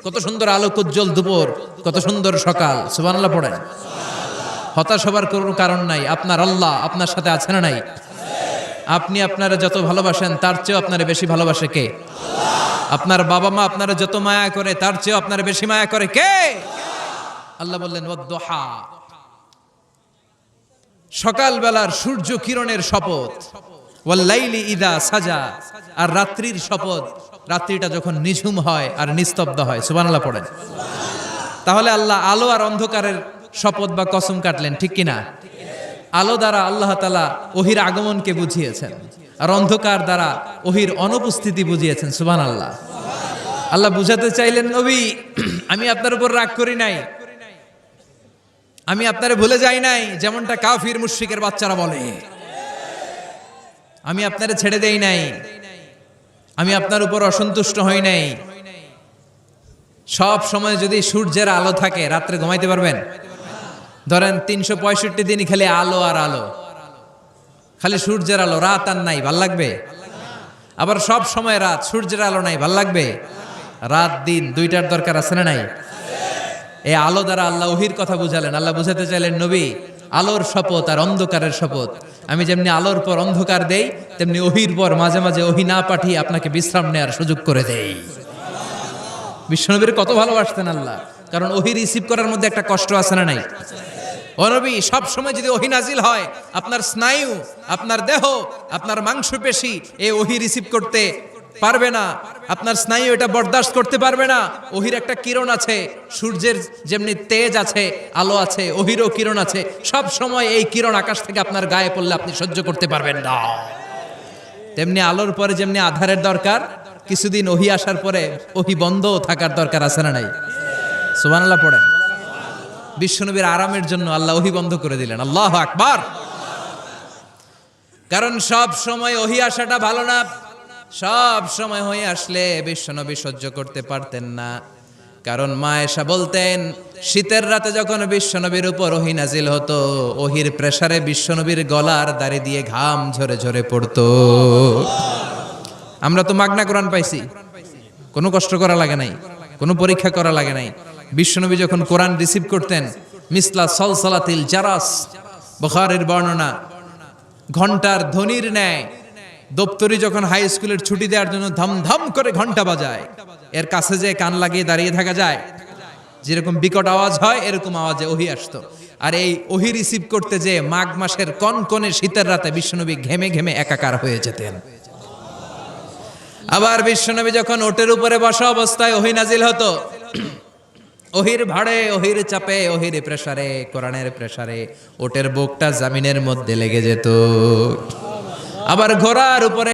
কত সুন্দর আলোক উজ্জ্বল দুপুর, কত সুন্দর সকাল। সুবহানাল্লাহ পড়েন। হতাশ হবার কোনো কারণ নাই। আপনার আল্লাহ আপনার সাথে আছে না নাই? আপনি আপনারা যত ভালোবাসেন তার চেয়েও আপনারা বেশি ভালোবাসে কে? আপনার বাবা মা আপনারা যত মায়া করে তার চেয়েও আপনারা বেশি মায়া করে কে? আল্লাহ বললেন ওয়াদ-দুহা, সকালবেলার সূর্য কিরণের শপথ, ওয়াল-লাইলি ইযা সাজা, আর রাত্রির শপথ, রাত্রিটা যখন নিঝুম হয় আর নিস্তব্ধ হয়। সুবহানাল্লাহ পড়েন। তাহলে আল্লাহ আলো আর অন্ধকারের শপথ বা কসম কাটলেন, ঠিক কিনা? আলো দ্বারা আল্লাহ তাআলা ওহির আগমনকে বুঝিয়েছেন, আর অন্ধকার দ্বারা ওহির অনুপস্থিতি বুঝিয়েছেন। সুবহানাল্লাহ। আল্লাহ বুঝাতে চাইলেন, নবী আমি আপনার উপর রাগ করি নাই, আমি আপনারে ভুলে যাই নাই, যেমনটা কাফির মুশরিকের বাচ্চারা বলে। আমি আপনারে ছেড়ে দেই নাই, আমি আপনার উপর অসন্তুষ্ট হই নাই। সব সময় যদি সূর্যের আলো থাকে, রাত্রে ঘুমাইতে পারবেন? ধরেন 365 দিনই খালি আলো আর আলো, খালি সূর্যের আলো, রাত আর নাই, ভাল লাগবে? আবার সব সময় রাত, সূর্যের আলো নাই, ভাল লাগবে? রাত দিন দুইটার দরকার আছে না নাই? এই আলো দ্বারা আল্লাহ ওহির কথা বুঝালেন। আল্লাহ বুঝাতে চাইলেন, নবী আলোর শপথ আর অন্ধকারের শপথ, আমি যেমনি আলোর পর অন্ধকার দেই, তেমনি ওহির পর মাঝে মাঝে ওহি না পাঠিয়ে আপনাকে বিশ্রাম নেওয়ার সুযোগ করে দেই। বিশ্বনবীর কত ভালোবাসতেন আল্লাহ, কারণ ওহি রিসিভ করার মধ্যে একটা কষ্ট আছে না নাই? ও নবী, সব সময় যদি ওহি নাজিল হয়, আপনার স্নায়ু, আপনার দেহ, আপনার মাংসপেশি এই ওহি রিসিভ করতে পারবে না, আপনার স্নায়ু এটা বরদাস্ত করতে পারবে না। ওহির একটা কিরণ আছে, সূর্যের যেমনি তেজ আছে, আলো আছে, ওহিরও কিরণ আছে। সব সময় এই কিরণ আকাশ থেকে আপনার গায়ে পড়লে আপনি সহ্য করতে পারবেন না। তেমনি আলোর পরে যেমনি আধারের দরকার, কিছুদিন ওহি আসার পরে ওহি বন্ধও থাকার দরকার আছে না নাই? সুবহানাল্লাহ পড়েন। বিশ্বনবীর আরামের জন্য আল্লাহ ওহি বন্ধ করে দিলেন। আল্লাহু আকবার। কারণ সব সময় ওহি আসাটা ভালো না। সব সময় হয়ে আসলে বিশ্বনবী সহ্য করতে পারতেন না। কারণ মা আয়েশা বলতেন, শীতের রাতে যখন বিশ্বনবীর উপর ওহি নাজিল হতো, ওহির প্রেসারে বিশ্বনবীর গলার দাড়ি দিয়ে ঘাম ঝরে ঝরে পড়তো। আমরা তো মাগনা কোরআন পাইছি, কোনো কষ্ট করা লাগে নাই, কোনো পরীক্ষা করা লাগে নাই। বিশ্বনবী যখন কোরআন রিসিভ করতেন, মিসলা সলসলাতিল জারাস, বুখারীর বর্ণনা, ঘন্টার ধ্বনির ন্যায় দপ্তরি যখন হাই স্কুলের ছুটি দেওয়ার জন্য ধমধম করে ঘন্টা বাজায়, এর কাছে যে কান লাগিয়ে দাঁড়িয়ে থাকা যায়, যেরকম বিকট আওয়াজ হয় এরকম আওয়াজে ওহি আসতো। আর এই ওহি রিসিভ করতে যে মাঘ মাসের কনকনে শীতের রাতে বিশ্বনবী ঘেমে ঘেমে একাকার হয়ে যেতেন। আবার বিশ্বনবী যখন ওটের উপরে বসা অবস্থায় ওহি নাজিল হতো, ওহির ভাড়ে, ওহির চাপে, ওহির প্রেসারে, কোরআনের প্রেসারে ওটের বুকটা জমিনের মধ্যে লেগে যেত। আবার ঘোড়ার উপরে